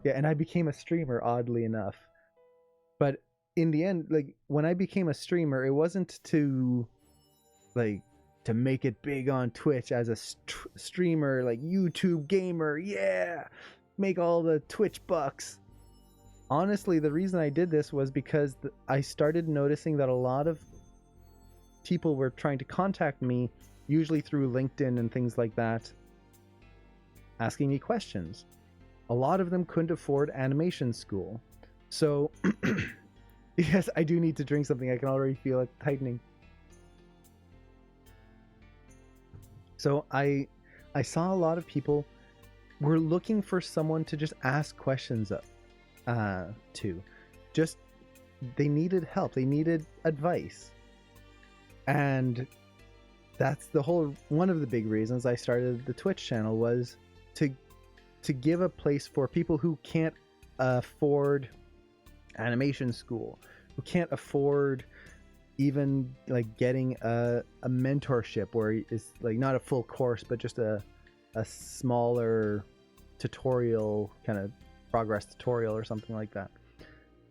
Yeah, and I became a streamer, oddly enough. But in the end, like when I became a streamer, it wasn't like to make it big on Twitch as a streamer, like YouTube gamer, yeah, make all the Twitch bucks. Honestly, the reason I did this was because I started noticing that a lot of people were trying to contact me, usually through LinkedIn and things like that, asking me questions. A lot of them couldn't afford animation school. So, yes, I do need to drink something. I can already feel it tightening. So I saw a lot of people were looking for someone to just ask questions of, to. Just they needed help. They needed advice. And that's the whole one of the big reasons I started the Twitch channel was to give a place for people who can't afford animation school, who can't afford even like getting a mentorship where it's like not a full course but just a smaller tutorial, kind of progress tutorial or something like that,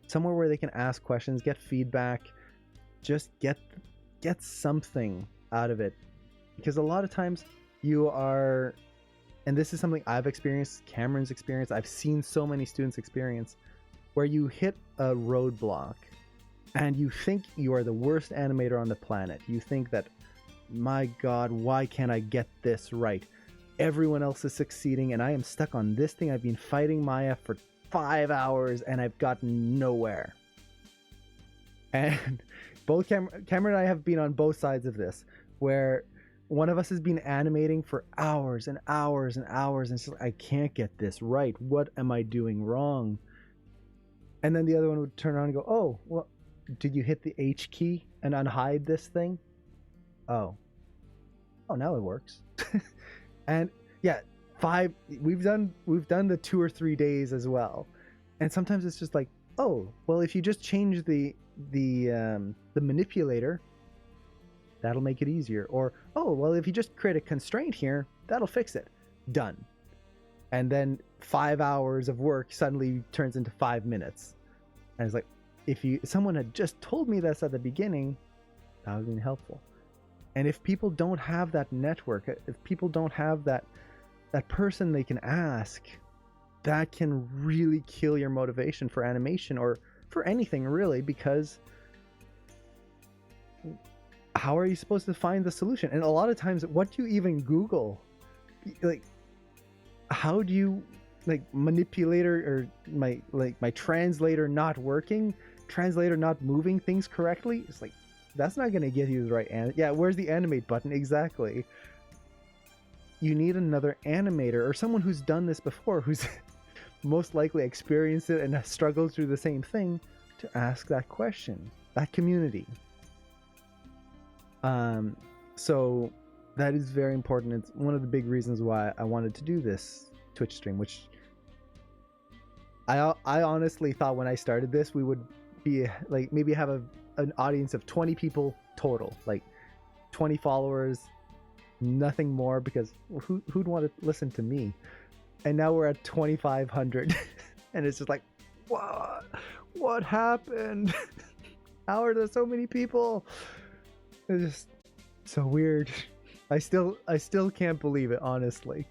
somewhere where they can ask questions, get feedback, just get something out of it. Because a lot of times you are, and this is something I've experienced, Cameron's experienced, I've seen so many students experience, where you hit a roadblock and you think you are the worst animator on the planet. You think that, my God, why can't I get this right? Everyone else is succeeding and I am stuck on this thing. I've been fighting Maya for 5 hours and I've gotten nowhere. And both Cameron and I have been on both sides of this, where one of us has been animating for hours and hours and hours and it's like, I can't get this right. What am I doing wrong? And then the other one would turn around and go, oh, well, did you hit the H key and unhide this thing? Oh, now it works. And yeah, we've done the 2 or 3 days as well. And sometimes it's just like, oh, well, if you just change the manipulator, that'll make it easier. Or, oh, well, if you just create a constraint here, that'll fix it. Done. And then 5 hours of work suddenly turns into 5 minutes. And it's like, if someone had just told me this at the beginning, that would have been helpful. And if people don't have that network, if people don't have that person they can ask, that can really kill your motivation for animation or for anything really, because how are you supposed to find the solution? And a lot of times, what do you even Google? Like, how do you, like, manipulator or my translator not working, translator not moving things correctly? It's like, that's not going to get you the right yeah, where's the animate button? Exactly. You need another animator or someone who's done this before, who's most likely experienced it and has struggled through the same thing, to ask that question. That community. So that is very important. It's one of the big reasons why I wanted to do this Twitch stream, which I honestly thought when I started this, we would be like, maybe have an audience of 20 people total, like 20 followers, nothing more, because who'd want to listen to me? And now we're at 2,500 and it's just like, what happened? How are there so many people? It's just so weird. I still can't believe it, honestly.